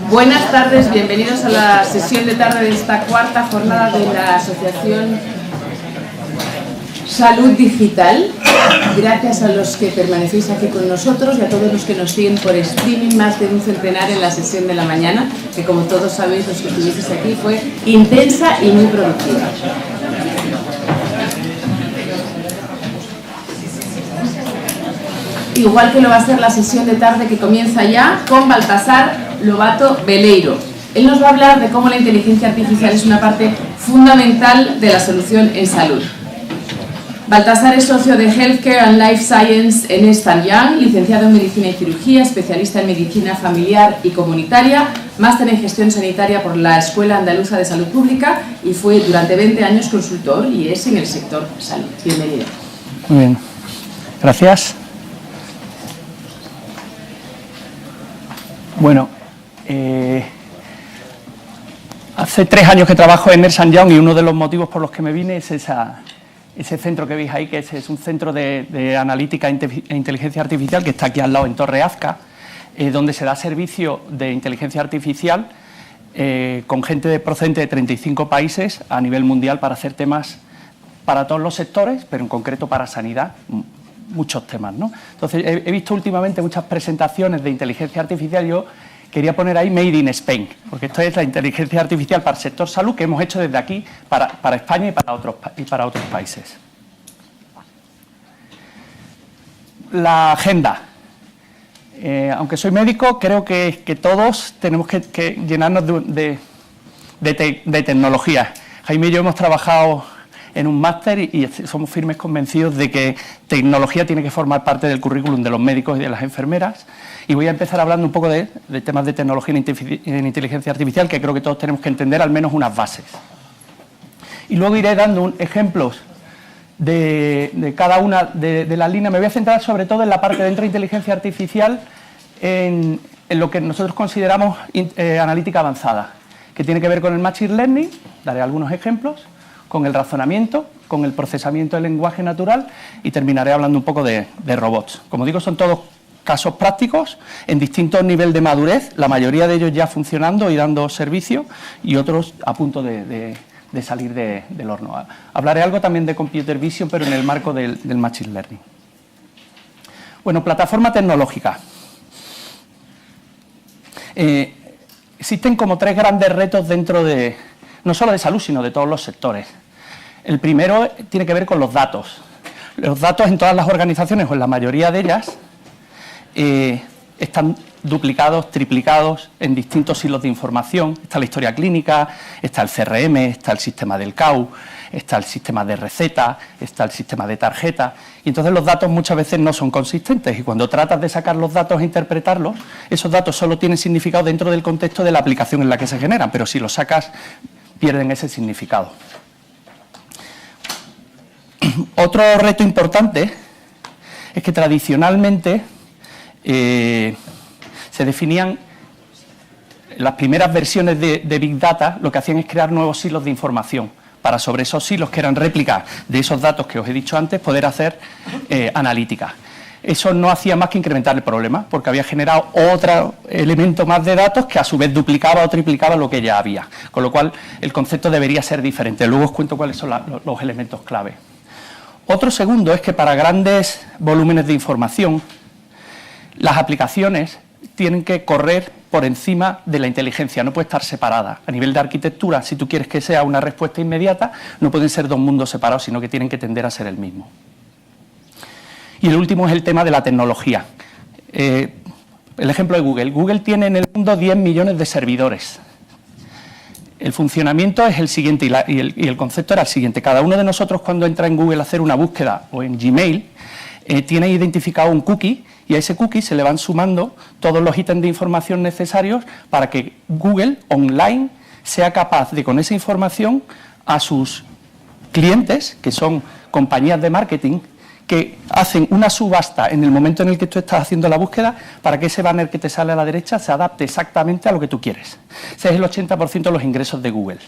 Buenas tardes, bienvenidos a la sesión de tarde de esta cuarta jornada de la Asociación Salud Digital. Gracias a los que permanecéis aquí con nosotros y a todos los que nos siguen por streaming, más de un centenar en la sesión de la mañana, que como todos sabéis, los que estuvisteis aquí, fue intensa y muy productiva. Igual que lo va a ser la sesión de tarde que comienza ya con Baltasar Lobato Beleiro. Él nos va a hablar de cómo la inteligencia artificial es una parte fundamental de la solución en salud. Baltasar es socio de Healthcare and Life Science en Ernst & Young, licenciado en Medicina y Cirugía, especialista en Medicina Familiar y Comunitaria, máster en Gestión Sanitaria por la Escuela Andaluza de Salud Pública y fue durante 20 años consultor y es en el sector salud. Bienvenido. Muy bien, gracias. Bueno, hace 3 años que trabajo en Ernst & Young y uno de los motivos por los que me vine es ese centro que veis ahí, que es un centro de analítica e inteligencia artificial que está aquí al lado en Torre Azca, donde se da servicio de inteligencia artificial con gente procedente de 35 países a nivel mundial para hacer temas para todos los sectores, pero en concreto para sanidad, muchos temas, ¿no? Entonces, he visto últimamente muchas presentaciones de inteligencia artificial. Yo quería poner ahí Made in Spain, porque esto es la inteligencia artificial para el sector salud que hemos hecho desde aquí para España y para otros países. La agenda. Aunque soy médico, creo que todos tenemos que llenarnos de tecnología. Jaime y yo hemos trabajado en un máster y somos firmes convencidos de que tecnología tiene que formar parte del currículum de los médicos y de las enfermeras. Y voy a empezar hablando un poco de temas de tecnología en inteligencia artificial, que creo que todos tenemos que entender al menos unas bases. Y luego iré dando ejemplos de cada una de las líneas. Me voy a centrar sobre todo en la parte dentro de inteligencia artificial, en lo que nosotros consideramos analítica avanzada, que tiene que ver con el machine learning, daré algunos ejemplos, con el razonamiento, con el procesamiento del lenguaje natural y terminaré hablando un poco de robots. Como digo, son todos casos prácticos en distintos niveles de madurez, la mayoría de ellos ya funcionando y dando servicio y otros a punto de salir del horno. Hablaré algo también de computer vision, pero en el marco del machine learning. Bueno, plataforma tecnológica. Existen como 3 grandes retos dentro no solo de salud, sino de todos los sectores. El primero tiene que ver con los datos. Los datos en todas las organizaciones, o en la mayoría de ellas, están duplicados, triplicados en distintos hilos de información. Está la historia clínica, está el CRM, está el sistema del CAU, está el sistema de receta, está el sistema de tarjeta. Y entonces los datos muchas veces no son consistentes y cuando tratas de sacar los datos e interpretarlos, esos datos solo tienen significado dentro del contexto de la aplicación en la que se generan, pero si los sacas pierden ese significado. Otro reto importante es que tradicionalmente se definían las primeras versiones de Big Data, lo que hacían es crear nuevos hilos de información para sobre esos hilos que eran réplicas de esos datos que os he dicho antes poder hacer analítica. Eso no hacía más que incrementar el problema porque había generado otro elemento más de datos que a su vez duplicaba o triplicaba lo que ya había, con lo cual el concepto debería ser diferente. Luego os cuento cuáles son los elementos clave. Otro segundo es que para grandes volúmenes de información las aplicaciones tienen que correr por encima de la inteligencia, no puede estar separada. A nivel de arquitectura, si tú quieres que sea una respuesta inmediata, no pueden ser 2 mundos separados, sino que tienen que tender a ser el mismo. Y el último es el tema de la tecnología. El ejemplo de Google. Google tiene en el mundo 10 millones de servidores. El funcionamiento es el siguiente y el concepto era el siguiente. Cada uno de nosotros cuando entra en Google a hacer una búsqueda o en Gmail tiene identificado un cookie y a ese cookie se le van sumando todos los ítems de información necesarios para que Google online sea capaz de con esa información a sus clientes, que son compañías de marketing, que hacen una subasta en el momento en el que tú estás haciendo la búsqueda para que ese banner que te sale a la derecha se adapte exactamente a lo que tú quieres. Ese es el 80% de los ingresos de Google.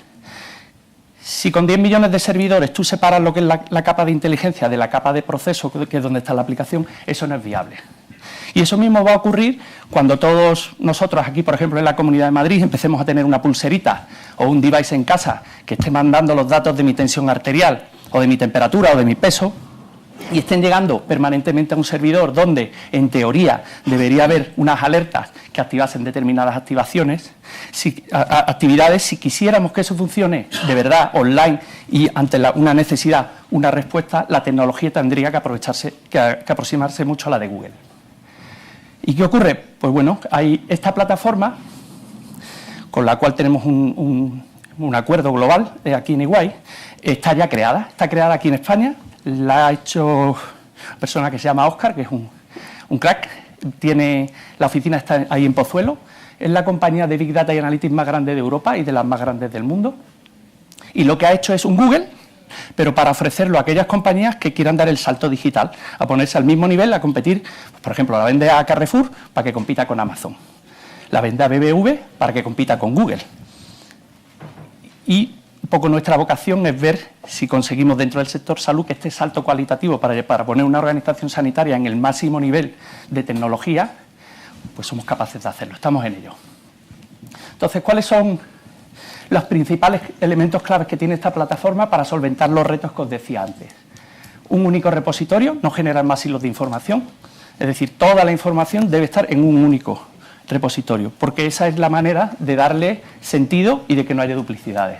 Si con 10 millones de servidores tú separas lo que es la capa de inteligencia de la capa de proceso, que es donde está la aplicación, eso no es viable. Y eso mismo va a ocurrir cuando todos nosotros aquí, por ejemplo, en la Comunidad de Madrid, empecemos a tener una pulserita o un device en casa que esté mandando los datos de mi tensión arterial o de mi temperatura o de mi peso y estén llegando permanentemente a un servidor donde, en teoría, debería haber unas alertas que activasen determinadas actividades. Si quisiéramos que eso funcione de verdad online y ante una necesidad, una respuesta, la tecnología tendría que aproximarse mucho a la de Google. ¿Y qué ocurre? Pues bueno, hay esta plataforma con la cual tenemos un acuerdo global aquí en EY, está ya creada, aquí en España. La ha hecho una persona que se llama Óscar, que es un crack. La oficina está ahí en Pozuelo. Es la compañía de Big Data y Analytics más grande de Europa y de las más grandes del mundo. Y lo que ha hecho es un Google, pero para ofrecerlo a aquellas compañías que quieran dar el salto digital, a ponerse al mismo nivel, a competir. Por ejemplo, la vende a Carrefour para que compita con Amazon. La vende a BBV para que compita con Google. Y un poco nuestra vocación es ver si conseguimos dentro del sector salud que este salto cualitativo para poner una organización sanitaria en el máximo nivel de tecnología, pues somos capaces de hacerlo, estamos en ello. Entonces, ¿cuáles son los principales elementos claves que tiene esta plataforma para solventar los retos que os decía antes? Un único repositorio, no generar más hilos de información, es decir, toda la información debe estar en un único repositorio, porque esa es la manera de darle sentido y de que no haya duplicidades.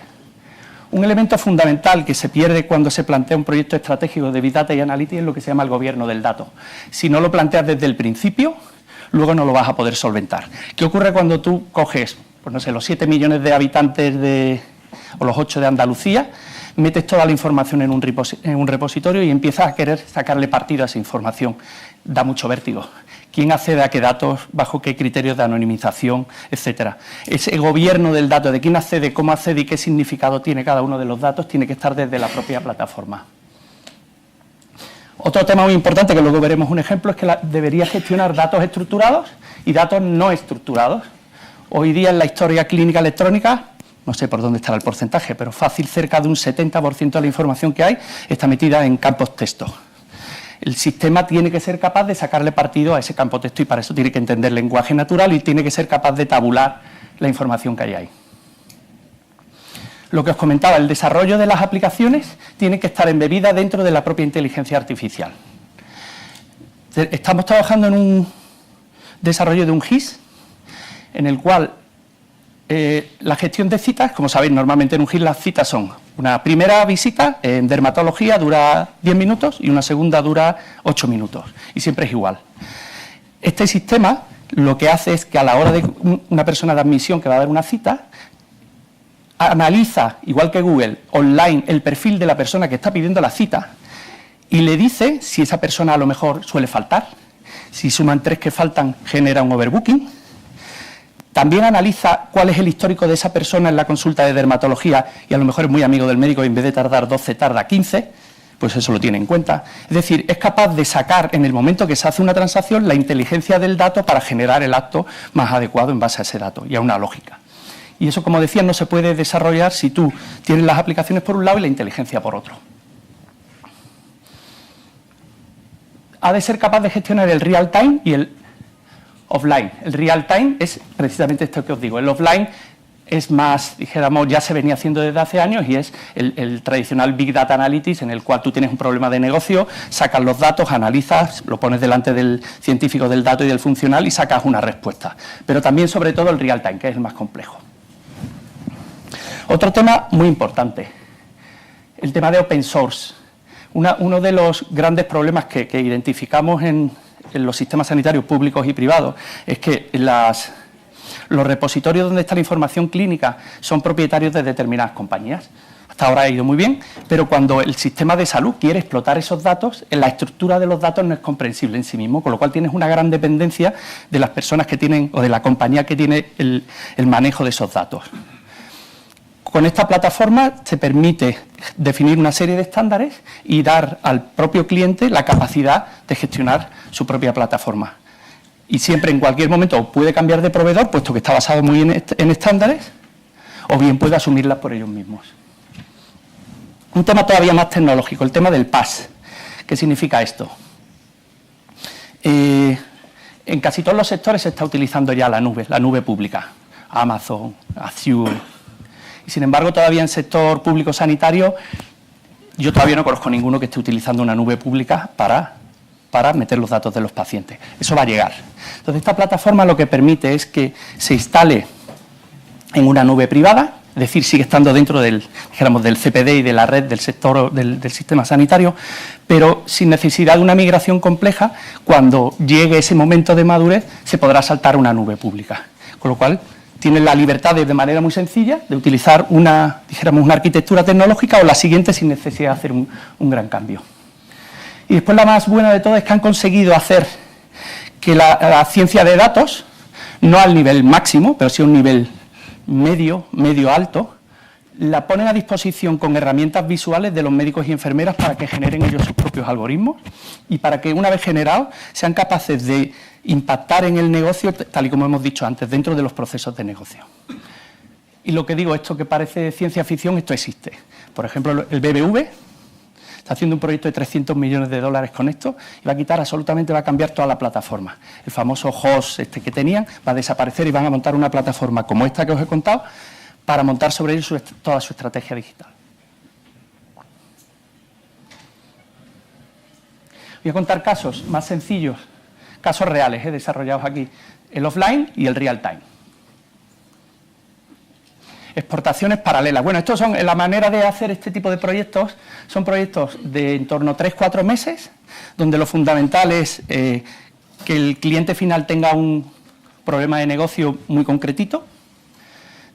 Un elemento fundamental que se pierde cuando se plantea un proyecto estratégico de Big Data y Analytics es lo que se llama el gobierno del dato. Si no lo planteas desde el principio, luego no lo vas a poder solventar. ¿Qué ocurre cuando tú coges, pues no sé, los 7 millones de habitantes o los 8 de Andalucía, metes toda la información en un repositorio y empiezas a querer sacarle partido a esa información? Da mucho vértigo. ¿Quién accede a qué datos, bajo qué criterios de anonimización, etcétera? Ese gobierno del dato, de quién accede, cómo accede y qué significado tiene cada uno de los datos, tiene que estar desde la propia plataforma. Otro tema muy importante, que luego veremos un ejemplo, es que debería gestionar datos estructurados y datos no estructurados. Hoy día en la historia clínica electrónica, no sé por dónde estará el porcentaje, pero fácil, cerca de un 70% de la información que hay está metida en campos texto. El sistema tiene que ser capaz de sacarle partido a ese campo texto y para eso tiene que entender lenguaje natural y tiene que ser capaz de tabular la información que hay ahí. Lo que os comentaba, el desarrollo de las aplicaciones tiene que estar embebida dentro de la propia inteligencia artificial. Estamos trabajando en un desarrollo de un GIS en el cual la gestión de citas, como sabéis, normalmente en un GIS las citas son una primera visita en dermatología dura 10 minutos y una segunda dura 8 minutos y siempre es igual. Este sistema lo que hace es que a la hora de una persona de admisión que va a dar una cita, analiza, igual que Google, online el perfil de la persona que está pidiendo la cita y le dice si esa persona a lo mejor suele faltar, si suman 3 que faltan genera un overbooking. También analiza cuál es el histórico de esa persona en la consulta de dermatología y a lo mejor es muy amigo del médico y en vez de tardar 12 tarda 15, pues eso lo tiene en cuenta. Es decir, es capaz de sacar en el momento que se hace una transacción la inteligencia del dato para generar el acto más adecuado en base a ese dato y a una lógica. Y eso, como decía, no se puede desarrollar si tú tienes las aplicaciones por un lado y la inteligencia por otro. Ha de ser capaz de gestionar el real time y el offline. El real time es precisamente esto que os digo. El offline es más, dijéramos, ya se venía haciendo desde hace años y es el tradicional Big Data Analytics, en el cual tú tienes un problema de negocio, sacas los datos, analizas, lo pones delante del científico del dato y del funcional y sacas una respuesta. Pero también, sobre todo, el real time, que es el más complejo. Otro tema muy importante, el tema de open source. Uno de los grandes problemas que identificamos en los sistemas sanitarios públicos y privados es que los repositorios donde está la información clínica son propietarios de determinadas compañías. Hasta ahora ha ido muy bien, pero cuando el sistema de salud quiere explotar esos datos, la estructura de los datos no es comprensible en sí mismo, con lo cual tienes una gran dependencia de las personas que tienen o de la compañía que tiene el manejo de esos datos. Con esta plataforma se permite definir una serie de estándares y dar al propio cliente la capacidad de gestionar su propia plataforma. Y siempre, en cualquier momento, puede cambiar de proveedor, puesto que está basado muy en estándares, o bien puede asumirlas por ellos mismos. Un tema todavía más tecnológico, el tema del PaaS. ¿Qué significa esto? en casi todos los sectores se está utilizando ya la nube pública, Amazon, Azure. Y sin embargo, todavía en el sector público sanitario, yo todavía no conozco ninguno que esté utilizando una nube pública para meter los datos de los pacientes. Eso va a llegar. Entonces, esta plataforma lo que permite es que se instale en una nube privada, es decir, sigue estando dentro del CPD y de la red del sector del sistema sanitario, pero sin necesidad de una migración compleja. Cuando llegue ese momento de madurez, se podrá saltar a una nube pública. Con lo cual, tienen la libertad de manera muy sencilla de utilizar una arquitectura tecnológica o la siguiente sin necesidad de hacer un gran cambio. Y después la más buena de todas es que han conseguido hacer que la ciencia de datos, no al nivel máximo, pero sí a un nivel medio alto, la ponen a disposición con herramientas visuales de los médicos y enfermeras para que generen ellos sus propios algoritmos y para que, una vez generados, sean capaces de impactar en el negocio, tal y como hemos dicho antes, dentro de los procesos de negocio. Y lo que digo, esto que parece ciencia ficción, esto existe. Por ejemplo, el BBV está haciendo un proyecto de 300 millones de dólares con esto y va a quitar absolutamente, va a cambiar toda la plataforma. El famoso host que tenían va a desaparecer y van a montar una plataforma como esta que os he contado para montar sobre ello toda su estrategia digital. Voy a contar casos más sencillos, casos reales desarrollados aquí, el offline y el real time. Exportaciones paralelas. Bueno, estos son la manera de hacer este tipo de proyectos. Son proyectos de en torno a 3-4 meses, donde lo fundamental es que el cliente final tenga un problema de negocio muy concretito.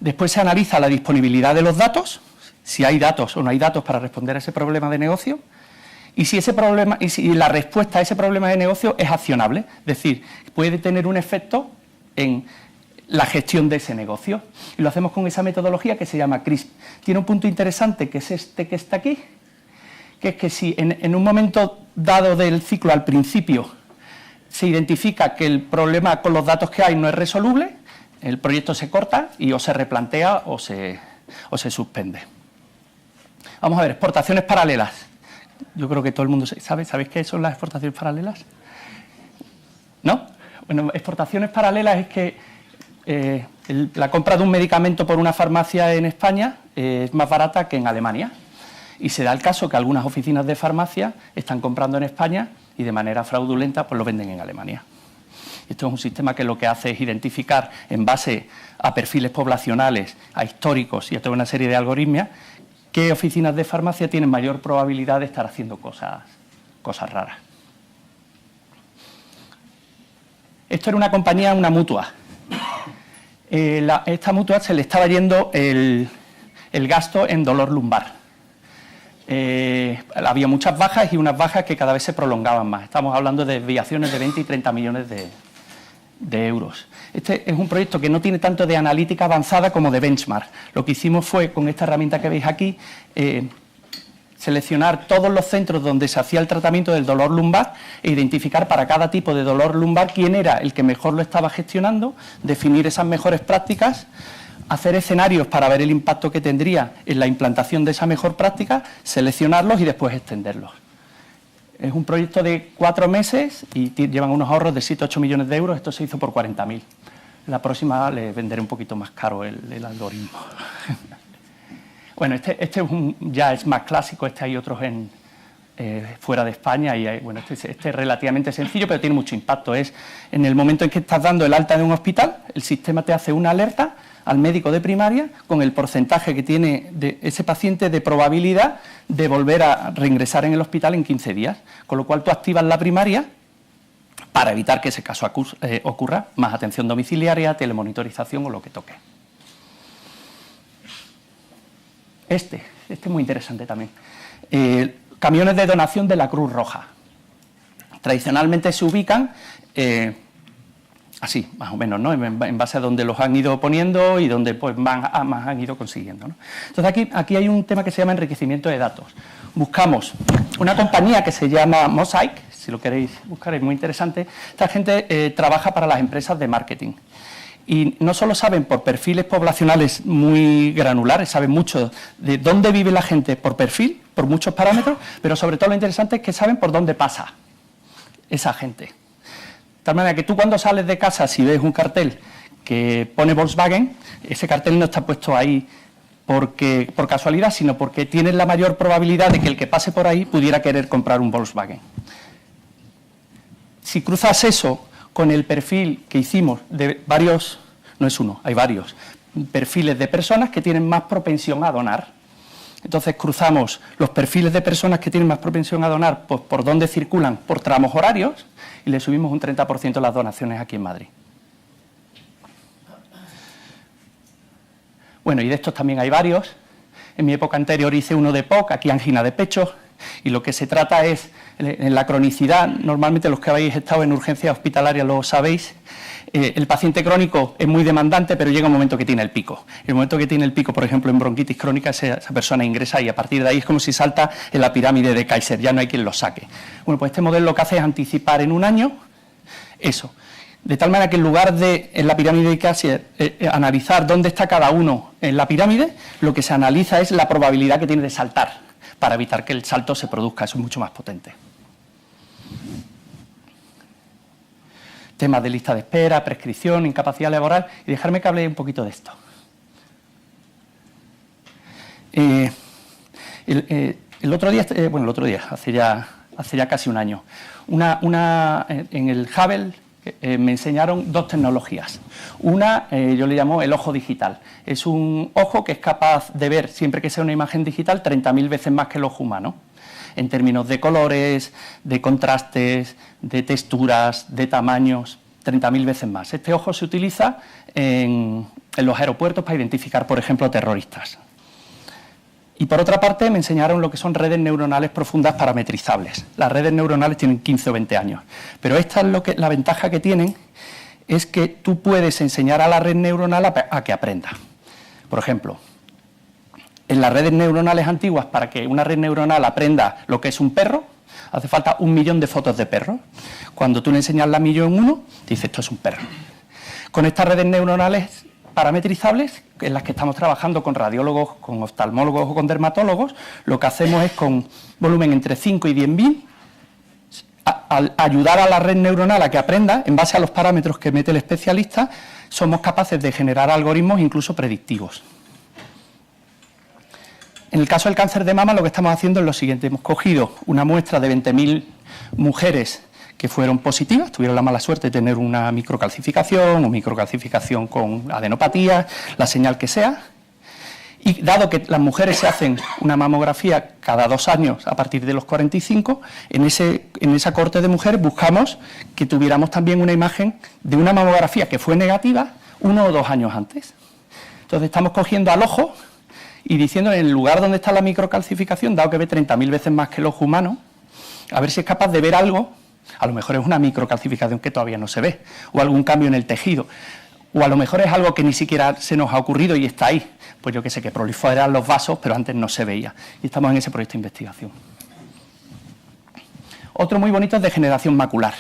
Después se analiza la disponibilidad de los datos, si hay datos o no hay datos para responder a ese problema de negocio, y si la respuesta a ese problema de negocio es accionable, es decir, puede tener un efecto en la gestión de ese negocio. Y lo hacemos con esa metodología que se llama CRISP. Tiene un punto interesante, que es este que está aquí, que es que si en un momento dado del ciclo, al principio, se identifica que el problema con los datos que hay no es resoluble, el proyecto se corta y o se replantea o se suspende. Vamos a ver, exportaciones paralelas. Yo creo que todo el mundo sabe. ¿Sabéis qué son las exportaciones paralelas? ¿No? Bueno, exportaciones paralelas es que la compra de un medicamento por una farmacia en España es más barata que en Alemania. Y se da el caso que algunas oficinas de farmacia están comprando en España y de manera fraudulenta pues lo venden en Alemania. Esto es un sistema que lo que hace es identificar, en base a perfiles poblacionales, a históricos y a toda una serie de algoritmos, qué oficinas de farmacia tienen mayor probabilidad de estar haciendo cosas raras. Esto era una compañía, una mutua. Esta mutua se le estaba yendo el gasto en dolor lumbar. Había muchas bajas y unas bajas que cada vez se prolongaban más. Estamos hablando de desviaciones de 20 y 30 millones de euros. Este es un proyecto que no tiene tanto de analítica avanzada como de benchmark. Lo que hicimos fue, con esta herramienta que veis aquí, seleccionar todos los centros donde se hacía el tratamiento del dolor lumbar e identificar para cada tipo de dolor lumbar quién era el que mejor lo estaba gestionando, definir esas mejores prácticas, hacer escenarios para ver el impacto que tendría en la implantación de esa mejor práctica, seleccionarlos y después extenderlos. Es un proyecto de 4 meses y llevan unos ahorros de 7-8 millones de euros. Esto se hizo por 40.000. La próxima le venderé un poquito más caro el algoritmo. Bueno, este ya es más clásico, hay otros fuera de España y bueno, este es relativamente sencillo, pero tiene mucho impacto. Es en el momento en que estás dando el alta de un hospital, el sistema te hace una alerta al médico de primaria con el porcentaje que tiene de ese paciente de probabilidad de volver a reingresar en el hospital en 15 días, con lo cual tú activas la primaria para evitar que ese caso ocurra, más atención domiciliaria, telemonitorización o lo que toque. Este es muy interesante también. Camiones de donación de la Cruz Roja. Tradicionalmente se ubican así, más o menos, ¿no? En base a donde los han ido poniendo y donde pues, más han ido consiguiendo, ¿no? Entonces aquí hay un tema que se llama enriquecimiento de datos. Buscamos una compañía que se llama Mosaic, si lo queréis buscar, es muy interesante. Esta gente trabaja para las empresas de marketing. Y no solo saben por perfiles poblacionales muy granulares, saben mucho de dónde vive la gente por perfil, por muchos parámetros, pero sobre todo lo interesante es que saben por dónde pasa esa gente. tal manera que tú cuando sales de casa, si ves un cartel que pone Volkswagen, ese cartel no está puesto ahí por casualidad, sino porque tienes la mayor probabilidad de que el que pase por ahí pudiera querer comprar un Volkswagen. Si cruzas eso con el perfil que hicimos de varios, no es uno, hay varios perfiles de personas que tienen más propensión a donar. Entonces cruzamos los perfiles de personas que tienen más propensión a donar pues, por dónde circulan por tramos horarios y le subimos un 30% las donaciones aquí en Madrid. Bueno, y de estos también hay varios. En mi época anterior hice uno de POC, aquí angina de pecho, y lo que se trata es, en la cronicidad, normalmente los que habéis estado en urgencia hospitalaria lo sabéis, el paciente crónico es muy demandante, pero llega un momento que tiene el pico. El momento que tiene el pico, por ejemplo, en bronquitis crónica, esa persona ingresa y a partir de ahí es como si salta en la pirámide de Kaiser, ya no hay quien lo saque. Bueno, pues este modelo lo que hace es anticipar en un año eso. De tal manera que en lugar de, en la pirámide de Kaiser, analizar dónde está cada uno en la pirámide, lo que se analiza es la probabilidad que tiene de saltar, para evitar que el salto se produzca. Eso es mucho más potente. Temas de lista de espera, prescripción, incapacidad laboral, y dejarme que hable un poquito de esto. El otro día, hace ya casi un año, en el Hubble, me enseñaron dos tecnologías. Una, yo le llamo el ojo digital. Es un ojo que es capaz de ver, siempre que sea una imagen digital, 30.000 veces más que el ojo humano, en términos de colores, de contrastes, de texturas, de tamaños, 30.000 veces más. Este ojo se utiliza en los aeropuertos para identificar, por ejemplo, terroristas. Y por otra parte me enseñaron lo que son redes neuronales profundas parametrizables. Las redes neuronales tienen 15 o 20 años, pero esta es la ventaja que tienen es que tú puedes enseñar a la red neuronal a que aprenda. Por ejemplo, en las redes neuronales antiguas, para que una red neuronal aprenda lo que es un perro, hace falta 1 millón de fotos de perros. Cuando tú le enseñas la 1.000.001, dice esto es un perro. Con estas redes neuronales parametrizables, en las que estamos trabajando con radiólogos, con oftalmólogos o con dermatólogos, lo que hacemos es con volumen entre 5 y 10.000, ayudar a la red neuronal a que aprenda, en base a los parámetros que mete el especialista, somos capaces de generar algoritmos incluso predictivos. En el caso del cáncer de mama, lo que estamos haciendo es lo siguiente. Hemos cogido una muestra de 20.000 mujeres que fueron positivas, tuvieron la mala suerte de tener una microcalcificación o microcalcificación con adenopatía, la señal que sea, y dado que las mujeres se hacen una mamografía cada 2 años a partir de los 45, en esa corte de mujeres buscamos que tuviéramos también una imagen de una mamografía que fue negativa 1 o 2 años antes. Entonces estamos cogiendo al ojo y diciendo en el lugar donde está la microcalcificación, dado que ve 30.000 veces más que el ojo humano, a ver si es capaz de ver algo. A lo mejor es una microcalcificación que todavía no se ve, o algún cambio en el tejido, o a lo mejor es algo que ni siquiera se nos ha ocurrido y está ahí, pues yo que sé, que proliferan los vasos, pero antes no se veía, y estamos en ese proyecto de investigación. Otro muy bonito es degeneración macular.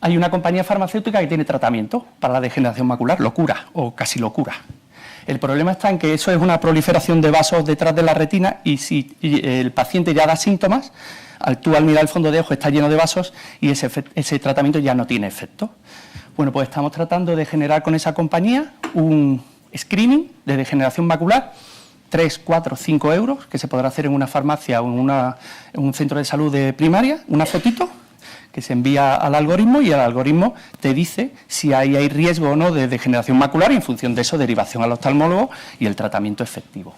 Hay una compañía farmacéutica que tiene tratamiento para la degeneración macular, lo cura, o casi lo cura. El problema está en que eso es una proliferación de vasos detrás de la retina y si el paciente ya da síntomas, tú al mirar el fondo de ojo está lleno de vasos y ese tratamiento ya no tiene efecto. Bueno, pues estamos tratando de generar con esa compañía un screening de degeneración macular, 3, 4, 5 euros, que se podrá hacer en una farmacia o en un centro de salud de primaria, una fotito que se envía al algoritmo y el algoritmo te dice si hay riesgo o no de degeneración macular y en función de eso derivación al oftalmólogo y el tratamiento efectivo.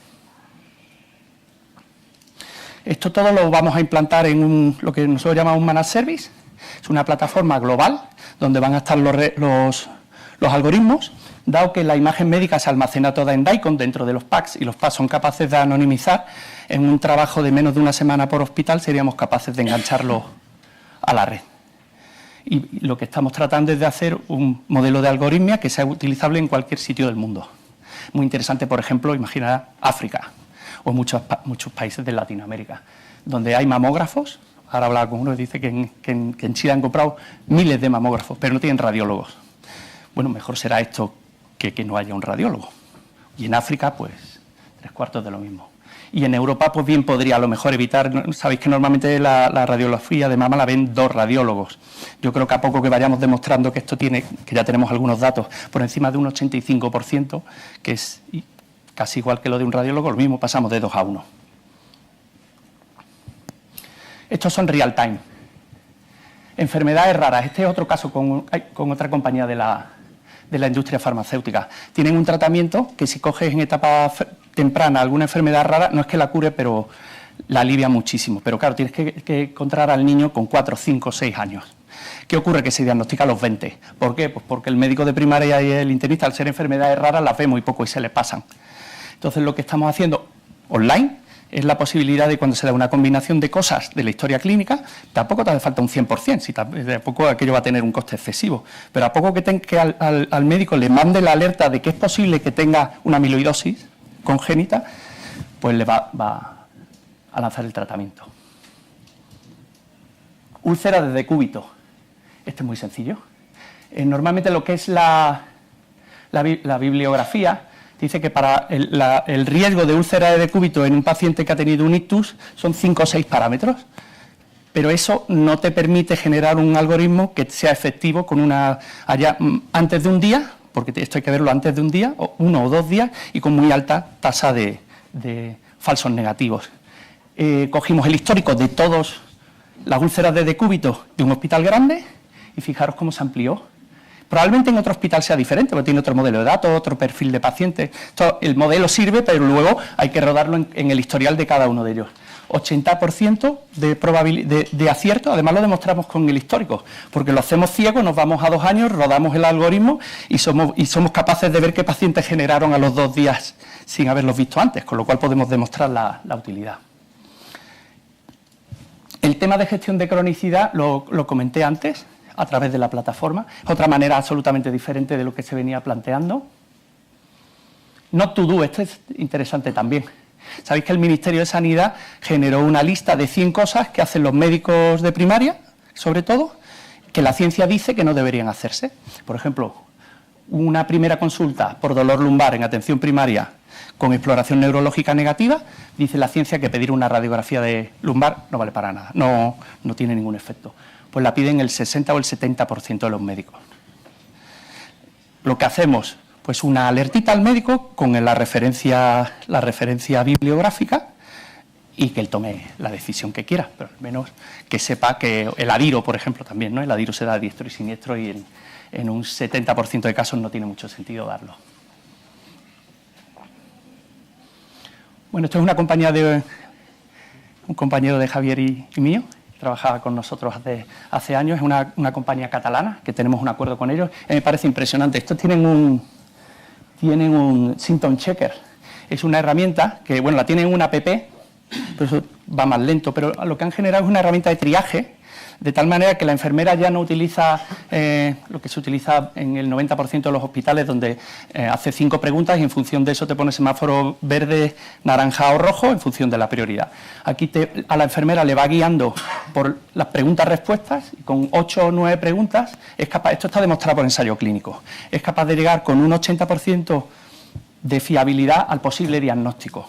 Esto todo lo vamos a implantar en lo que nosotros llamamos un Managed Service. Es una plataforma global donde van a estar los algoritmos, dado que la imagen médica se almacena toda en DICOM dentro de los PACs y los PACs son capaces de anonimizar. En un trabajo de menos de una semana por hospital seríamos capaces de engancharlo a la red. Y lo que estamos tratando es de hacer un modelo de algoritmia que sea utilizable en cualquier sitio del mundo. Muy interesante, por ejemplo, imaginar África o muchos países de Latinoamérica, donde hay mamógrafos. Ahora hablaba con uno que dice que en Chile han comprado miles de mamógrafos, pero no tienen radiólogos. Bueno, mejor será esto que no haya un radiólogo. Y en África, pues, 3/4 de lo mismo. Y en Europa, pues bien podría a lo mejor evitar, sabéis que normalmente la radiografía de mama la ven 2 radiólogos. Yo creo que a poco que vayamos demostrando que esto tiene, que ya tenemos algunos datos, por encima de un 85%, que es casi igual que lo de un radiólogo, lo mismo pasamos de 2 a 1. Estos son real time. Enfermedades raras. Este es otro caso con otra compañía de la industria farmacéutica. Tienen un tratamiento que si coges en etapa temprana alguna enfermedad rara, no es que la cure, pero la alivia muchísimo. Pero claro, tienes que encontrar al niño con 4, 5, 6 años. ¿Qué ocurre? Que se diagnostica a los 20. ¿Por qué? Pues porque el médico de primaria y el internista, al ser enfermedades raras, las ve muy poco y se les pasan. Entonces, lo que estamos haciendo online es la posibilidad de, cuando se da una combinación de cosas de la historia clínica, tampoco te hace falta un 100%, si tampoco aquello va a tener un coste excesivo, pero a poco que al médico le mande la alerta de que es posible que tenga una amiloidosis congénita, pues le va a lanzar el tratamiento. Úlcera de decúbito. Este es muy sencillo. Normalmente lo que es la bibliografía dice que para el riesgo de úlcera de decúbito en un paciente que ha tenido un ictus son 5 o 6 parámetros, pero eso no te permite generar un algoritmo que sea efectivo con antes de un día, porque esto hay que verlo antes de un día, o 1 o 2 días, y con muy alta tasa de falsos negativos. Cogimos el histórico de todas las úlceras de decúbito de un hospital grande y fijaros cómo se amplió. Probablemente en otro hospital sea diferente, porque tiene otro modelo de datos, otro perfil de pacientes. El modelo sirve, pero luego hay que rodarlo en el historial de cada uno de ellos. 80% de acierto, además lo demostramos con el histórico, porque lo hacemos ciego, nos vamos a 2 años, rodamos el algoritmo y somos capaces de ver qué pacientes generaron a los 2 días sin haberlos visto antes, con lo cual podemos demostrar la utilidad. El tema de gestión de cronicidad lo comenté antes, a través de la plataforma. Es otra manera absolutamente diferente de lo que se venía planteando. Not to do, esto es interesante también. Sabéis que el Ministerio de Sanidad generó una lista de 100 cosas que hacen los médicos de primaria, sobre todo, que la ciencia dice que no deberían hacerse. Por ejemplo, una primera consulta por dolor lumbar en atención primaria con exploración neurológica negativa, dice la ciencia que pedir una radiografía de lumbar no vale para nada, no tiene ningún efecto. Pues la piden el 60 o el 70% de los médicos. Lo que hacemos, pues una alertita al médico con la referencia bibliográfica y que él tome la decisión que quiera, pero al menos que sepa que el ADIRO, por ejemplo, también, ¿no? El ADIRO se da a diestro y siniestro y en un 70% de casos no tiene mucho sentido darlo. Bueno, esto es una compañía de un compañero de Javier y mío. Trabajaba con nosotros hace años, es una compañía catalana, que tenemos un acuerdo con ellos. Me parece impresionante. Estos tienen un symptom checker. Es una herramienta que, bueno, la tienen en una app, pero eso va más lento, pero lo que han generado es una herramienta de triaje, de tal manera que la enfermera ya no utiliza lo que se utiliza en el 90% de los hospitales, donde hace 5 preguntas y en función de eso te pone semáforo verde, naranja o rojo en función de la prioridad. Aquí a la enfermera le va guiando por las preguntas-respuestas y con 8 o 9 preguntas es capaz, esto está demostrado por ensayo clínico, es capaz de llegar con un 80% de fiabilidad al posible diagnóstico.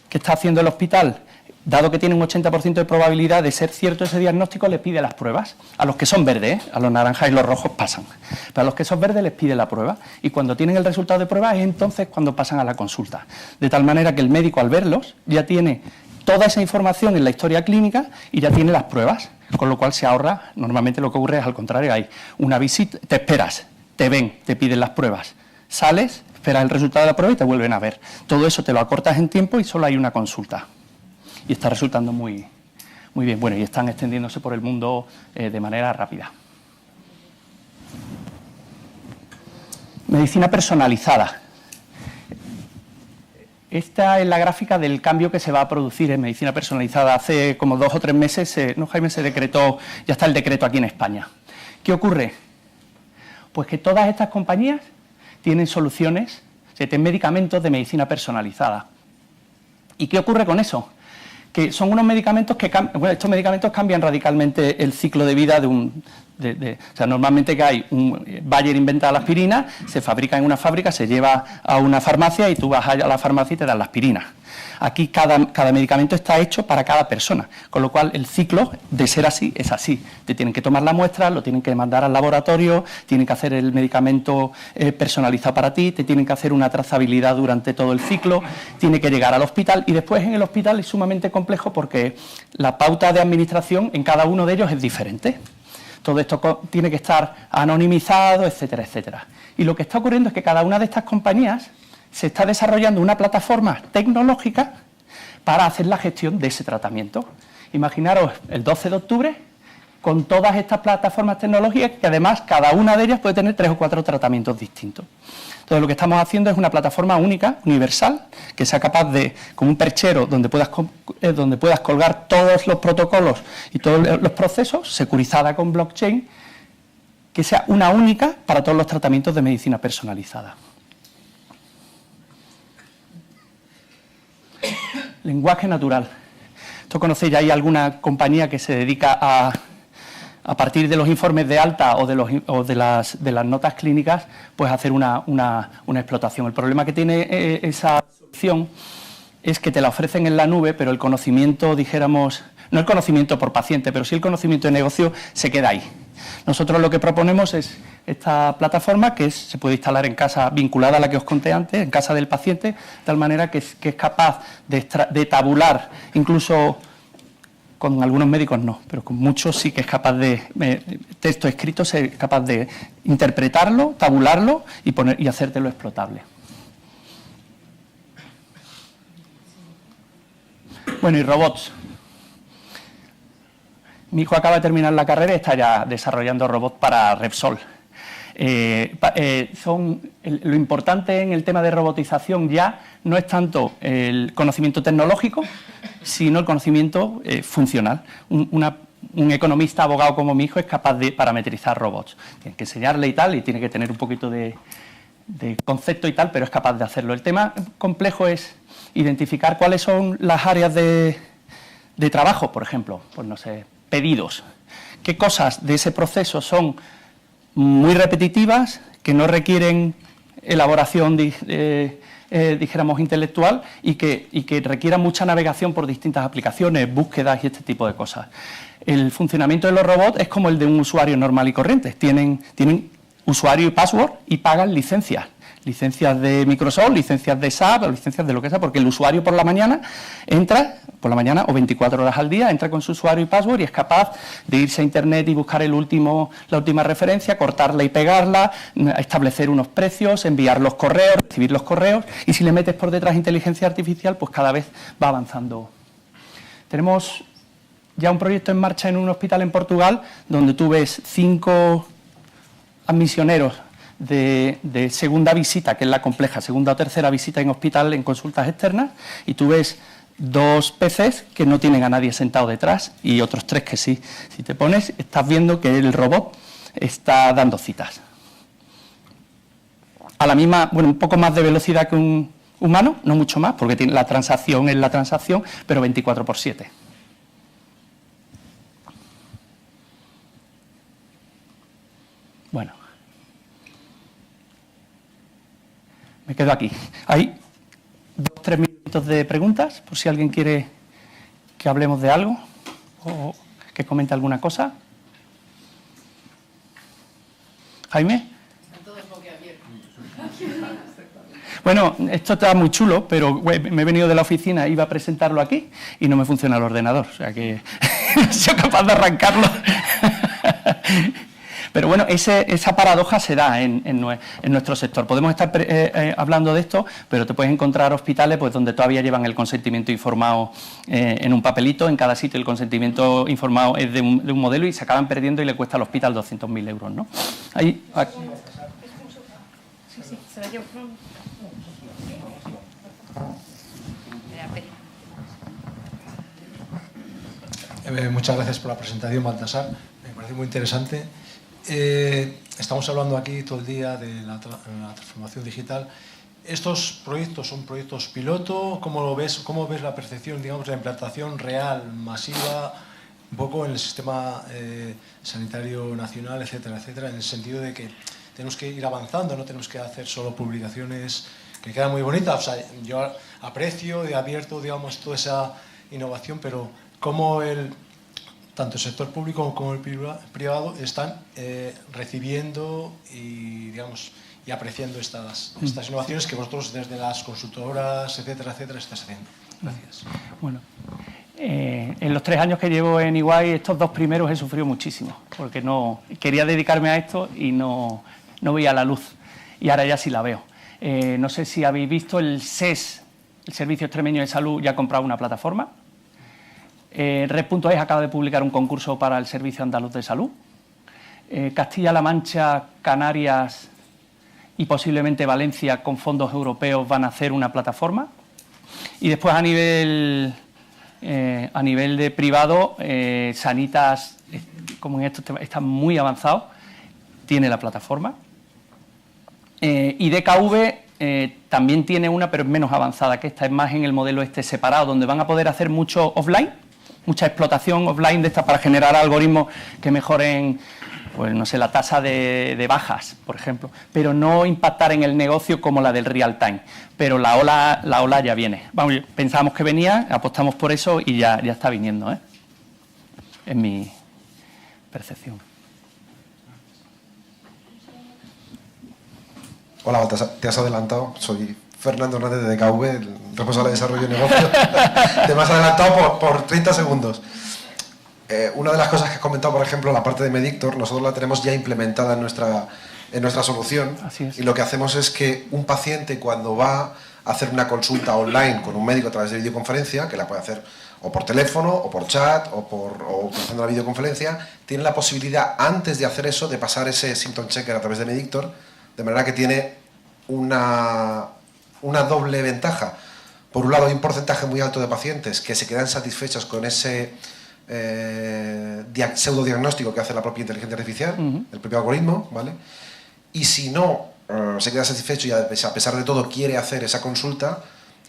¿Qué está haciendo el hospital? Dado que tiene un 80% de probabilidad de ser cierto ese diagnóstico, le pide las pruebas. A los que son verdes, a los naranjas y los rojos pasan. Pero a los que son verdes les pide la prueba. Y cuando tienen el resultado de prueba es entonces cuando pasan a la consulta. De tal manera que el médico, al verlos, ya tiene toda esa información en la historia clínica y ya tiene las pruebas. Con lo cual se ahorra, normalmente lo que ocurre es al contrario, hay una visita, te esperas, te ven, te piden las pruebas, sales, esperas el resultado de la prueba y te vuelven a ver. Todo eso te lo acortas en tiempo y solo hay una consulta. Y está resultando muy bien. Bueno, y están extendiéndose por el mundo de manera rápida. Medicina personalizada. Esta es la gráfica del cambio que se va a producir en medicina personalizada. Hace como 2 o 3 meses, Jaime, se decretó, ya está el decreto aquí en España. ¿Qué ocurre? Pues que todas estas compañías tienen soluciones, tienen medicamentos de medicina personalizada. ¿Y qué ocurre con eso? Que son unos medicamentos que estos medicamentos cambian radicalmente el ciclo de vida o sea, normalmente que hay Bayer inventa la aspirina, se fabrica en una fábrica, se lleva a una farmacia y tú vas a la farmacia y te dan la aspirina. Aquí cada medicamento está hecho para cada persona, con lo cual el ciclo, de ser así, es así. Te tienen que tomar la muestra, lo tienen que mandar al laboratorio, tienen que hacer el medicamento personalizado para ti, te tienen que hacer una trazabilidad durante todo el ciclo, tiene que llegar al hospital y después en el hospital es sumamente complejo porque la pauta de administración en cada uno de ellos es diferente. Todo esto tiene que estar anonimizado, etcétera, etcétera. Y lo que está ocurriendo es que cada una de estas compañías se está desarrollando una plataforma tecnológica para hacer la gestión de ese tratamiento. Imaginaros el 12 de octubre con todas estas plataformas tecnológicas que además cada una de ellas puede tener 3 o 4 tratamientos distintos. Entonces lo que estamos haciendo es una plataforma única, universal, que sea capaz de, como un perchero donde puedas colgar todos los protocolos y todos los procesos, securizada con blockchain, que sea una única para todos los tratamientos de medicina personalizada. Lenguaje natural. Esto conocéis, ya hay alguna compañía que se dedica a partir de los informes de alta o de las notas clínicas, pues hacer una explotación. El problema que tiene esa solución es que te la ofrecen en la nube, pero el conocimiento, dijéramos, no el conocimiento por paciente, pero sí el conocimiento de negocio se queda ahí. Nosotros lo que proponemos es esta plataforma que se puede instalar en casa, vinculada a la que os conté antes, en casa del paciente, de tal manera que es capaz de tabular, incluso con algunos médicos no, pero con muchos sí que es capaz de, texto escrito, es capaz de interpretarlo, tabularlo y hacértelo explotable. Bueno, y robots. Mi hijo acaba de terminar la carrera y está ya desarrollando robots para Repsol. Lo importante en el tema de robotización ya no es tanto el conocimiento tecnológico, sino el conocimiento funcional. Un economista abogado como mi hijo es capaz de parametrizar robots. Tiene que enseñarle y tal, y tiene que tener un poquito de concepto y tal, pero es capaz de hacerlo. El tema complejo es identificar cuáles son las áreas de trabajo, por ejemplo, pues no sé, pedidos. ¿Qué cosas de ese proceso son muy repetitivas, que no requieren elaboración, dijéramos, intelectual y que requieran mucha navegación por distintas aplicaciones, búsquedas y este tipo de cosas? El funcionamiento de los robots es como el de un usuario normal y corriente. Tienen usuario y password y pagan licencias de Microsoft, licencias de SAP o licencias de lo que sea, porque el usuario por la mañana o 24 horas al día, entra con su usuario y password y es capaz de irse a internet y buscar la última referencia, cortarla y pegarla, establecer unos precios, enviar los correos, recibir los correos, y si le metes por detrás inteligencia artificial, pues cada vez va avanzando. Tenemos ya un proyecto en marcha en un hospital en Portugal donde tú ves 5 admisioneros de segunda visita, que es la compleja, segunda o tercera visita en hospital en consultas externas, y tú ves 2 PCs que no tienen a nadie sentado detrás y otros 3 que sí. Si te pones, estás viendo que el robot está dando citas. A la misma, bueno, un poco más de velocidad que un humano, no mucho más, porque la transacción es la transacción, pero 24/7. Bueno. Me quedo aquí. Hay 2 o 3 minutos de preguntas, por si alguien quiere que hablemos de algo o que comente alguna cosa. Jaime. Bueno, esto está muy chulo, pero me he venido de la oficina, iba a presentarlo aquí y no me funciona el ordenador, o sea que no soy capaz de arrancarlo. Pero bueno, esa paradoja se da en nuestro sector. Podemos estar hablando de esto, pero te puedes encontrar hospitales pues, donde todavía llevan el consentimiento informado en un papelito. En cada sitio el consentimiento informado es de un modelo y se acaban perdiendo y le cuesta al hospital 200.000 euros, ¿no? Ahí, Sí, se la llevo. Muchas gracias por la presentación, Baltasar. Me parece muy interesante. Estamos hablando aquí todo el día de la transformación digital. ¿Estos proyectos son proyectos piloto? ¿Cómo lo ves? ¿Cómo ves la percepción, digamos, la implantación real, masiva, un poco en el sistema sanitario nacional, etcétera, etcétera, en el sentido de que tenemos que ir avanzando, no tenemos que hacer solo publicaciones que queda muy bonita. O sea, yo aprecio y abierto, digamos, toda esa innovación, pero cómo tanto el sector público como el privado están recibiendo y, digamos, y apreciando estas innovaciones que vosotros desde las consultoras, etcétera, estáis haciendo. Gracias. Bueno, en los 3 años que llevo en EY, estos 2 primeros he sufrido muchísimo, porque no quería dedicarme a esto y no veía la luz, y ahora ya sí la veo. No sé si habéis visto el SES, el Servicio Extremeño de Salud, ya ha comprado una plataforma. Red.es acaba de publicar un concurso para el Servicio Andaluz de Salud. Castilla-La Mancha, Canarias y posiblemente Valencia, con fondos europeos, van a hacer una plataforma. Y después a nivel de privado, Sanitas, como en estos temas, está muy avanzado, tiene la plataforma. Y DKV también tiene una, pero es menos avanzada que esta, es más en el modelo separado, donde van a poder hacer mucho offline, mucha explotación offline de esta para generar algoritmos que mejoren, pues no sé, la tasa de bajas, por ejemplo, pero no impactar en el negocio como la del real time. Pero la ola ya viene. Vamos, pensábamos que venía, apostamos por eso y ya está viniendo, ¿eh? Es mi percepción. Hola, te has adelantado. Soy Fernando Hernández de DKV, el responsable de desarrollo y negocio. Te me has adelantado por 30 segundos. Una de las cosas que has comentado, por ejemplo, la parte de Medictor, nosotros la tenemos ya implementada en nuestra solución. Así es. Y lo que hacemos es que un paciente, cuando va a hacer una consulta online con un médico a través de videoconferencia, que la puede hacer o por teléfono, o por chat, o utilizando la videoconferencia, tiene la posibilidad, antes de hacer eso, de pasar ese symptom checker a través de Medictor, de manera que tiene una doble ventaja. Por un lado, hay un porcentaje muy alto de pacientes que se quedan satisfechos con ese pseudodiagnóstico que hace la propia inteligencia artificial, el propio algoritmo, ¿vale? Y si no se queda satisfecho y a pesar de todo quiere hacer esa consulta,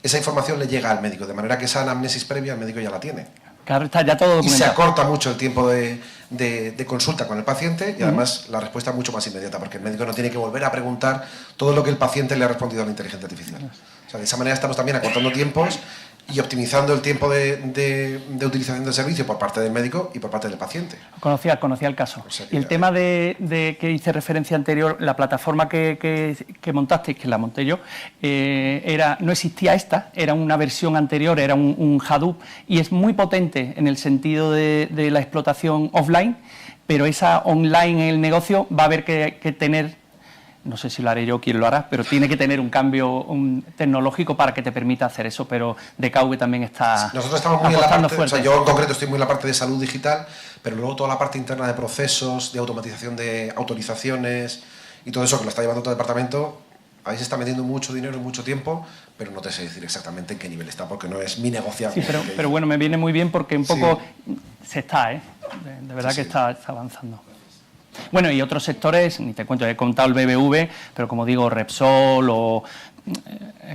esa información le llega al médico, de manera que esa anamnesis previa el médico ya la tiene. Claro, está ya todo documentado. Y se acorta mucho el tiempo de consulta con el paciente y además la respuesta es mucho más inmediata, porque el médico no tiene que volver a preguntar todo lo que el paciente le ha respondido a la inteligencia artificial. O sea, de esa manera estamos también acortando tiempos y optimizando el tiempo de utilización del servicio por parte del médico y por parte del paciente. Conocía el caso. O sea, y el tema de que hice referencia anterior, la plataforma que montasteis, que la monté yo, no existía esta, era una versión anterior, era un Hadoop, y es muy potente en el sentido de la explotación offline, pero esa online en el negocio va a haber que tener, no sé si lo haré yo, quién lo hará, pero tiene que tener un cambio tecnológico para que te permita hacer eso, pero DKV también está. Nosotros estamos muy en la parte, o sea, yo en concreto estoy muy en la parte de salud digital, pero luego toda la parte interna de procesos, de automatización de autorizaciones y todo eso que lo está llevando todo el departamento, ahí se está metiendo mucho dinero y mucho tiempo, pero no te sé decir exactamente en qué nivel está, porque no es mi negocio. Sí, pero bueno, me viene muy bien porque un poco se está, de verdad que está avanzando. Bueno, y otros sectores, ni te cuento, he contado el BBV, pero como digo, Repsol o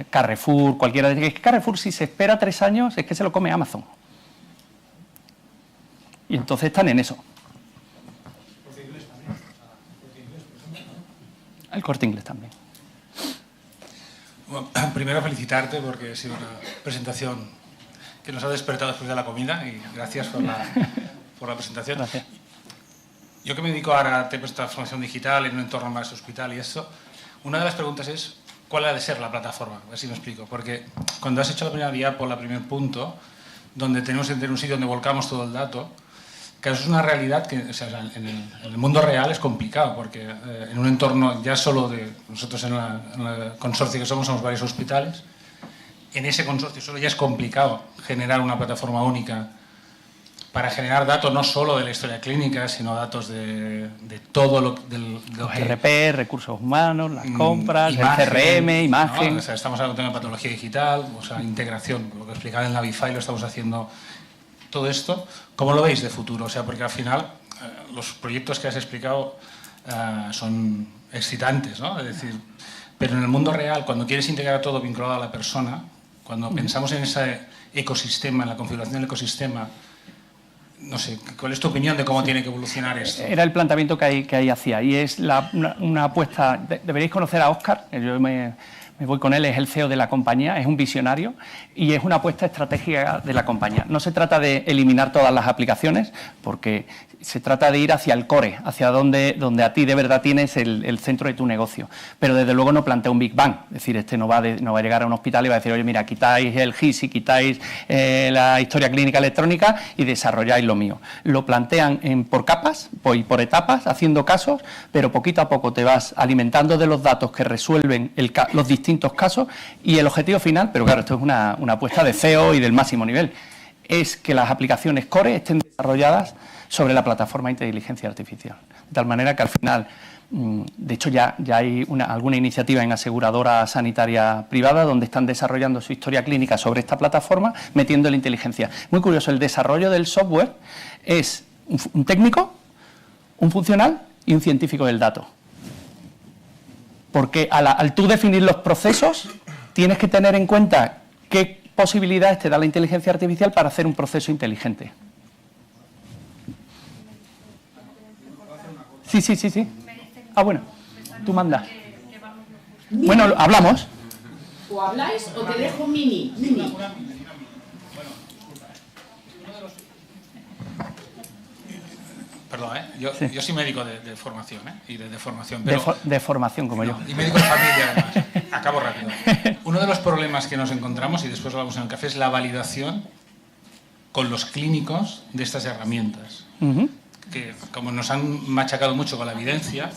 Carrefour, cualquiera de ellos. Es que Carrefour, si se espera 3 años, es que se lo come Amazon. Y entonces están en eso. El Corte Inglés también. Bueno, primero felicitarte porque ha sido una presentación que nos ha despertado después de la comida y gracias por la presentación. Gracias. Yo que me dedico ahora a temas de transformación digital en un entorno más hospital y esto, una de las preguntas es ¿cuál ha de ser la plataforma? A ver si me explico. Porque cuando has hecho la primera diapo, el primer punto, donde tenemos que tener un sitio donde volcamos todo el dato, que eso es una realidad que, o sea, en el mundo real es complicado, porque en un entorno ya solo de nosotros en el consorcio que somos varios hospitales, en ese consorcio solo ya es complicado generar una plataforma única para generar datos no solo de la historia clínica, sino datos de todo lo que... RP, recursos humanos, las compras, imagen, el CRM, imagen... ¿no? O sea, estamos hablando de patología digital, o sea, integración, lo que explicaba en la Bify, lo estamos haciendo todo esto. ¿Cómo lo veis de futuro? O sea, porque al final los proyectos que has explicado son excitantes, ¿no? Es decir, pero en el mundo real, cuando quieres integrar todo vinculado a la persona, cuando pensamos en ese ecosistema, en la configuración del ecosistema, no sé, ¿cuál es tu opinión de cómo tiene que evolucionar esto? Era el planteamiento que ahí hacía y es una apuesta. Deberéis conocer a Óscar, yo me me voy con él, es el CEO de la compañía, es un visionario y es una apuesta estratégica de la compañía. No se trata de eliminar todas las aplicaciones, porque se trata de ir hacia el core, hacia donde a ti de verdad tienes el centro de tu negocio. Pero desde luego no plantea un Big Bang, es decir, no va a llegar a un hospital y va a decir, oye, mira, quitáis el GIS y quitáis la historia clínica electrónica y desarrolláis lo mío. Lo plantean por capas y por etapas, haciendo casos, pero poquito a poco te vas alimentando de los datos que resuelven los distintos casos, y el objetivo final, pero claro, esto es una apuesta de CEO y del máximo nivel, es que las aplicaciones core estén desarrolladas sobre la plataforma de inteligencia artificial. De tal manera que al final, de hecho ya hay alguna iniciativa en aseguradora sanitaria privada donde están desarrollando su historia clínica sobre esta plataforma, metiendo la inteligencia. Muy curioso, el desarrollo del software es un técnico, un funcional y un científico del dato. Porque al tú definir los procesos, tienes que tener en cuenta qué posibilidades te da la inteligencia artificial para hacer un proceso inteligente. Sí. Ah, bueno, tú mandas. Bueno, hablamos. O habláis o te dejo mini. Perdón, yo soy médico de formación, y de formación. Pero, de formación, como yo. Y médico de familia, además. Acabo rápido. Uno de los problemas que nos encontramos, y después lo hablamos en el café, es la validación con los clínicos de estas herramientas. Que, como nos han machacado mucho con la evidencia,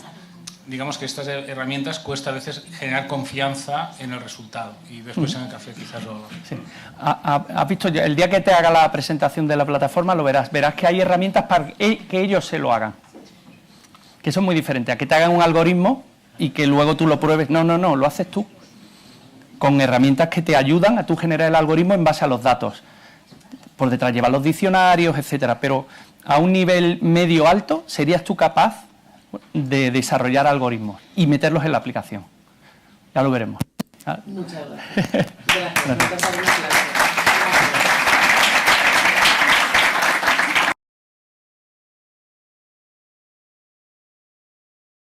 digamos que estas herramientas cuesta a veces generar confianza en el resultado. Y después en el café quizás lo... Sí. ¿Has visto? El día que te haga la presentación de la plataforma lo verás. Verás que hay herramientas para que ellos se lo hagan. Que son muy diferentes a que te hagan un algoritmo y que luego tú lo pruebes. No, lo haces tú. Con herramientas que te ayudan a tú generar el algoritmo en base a los datos. Por detrás llevan los diccionarios, etcétera. Pero a un nivel medio-alto serías tú capaz de desarrollar algoritmos y meterlos en la aplicación. Ya lo veremos. Muchas gracias. Gracias.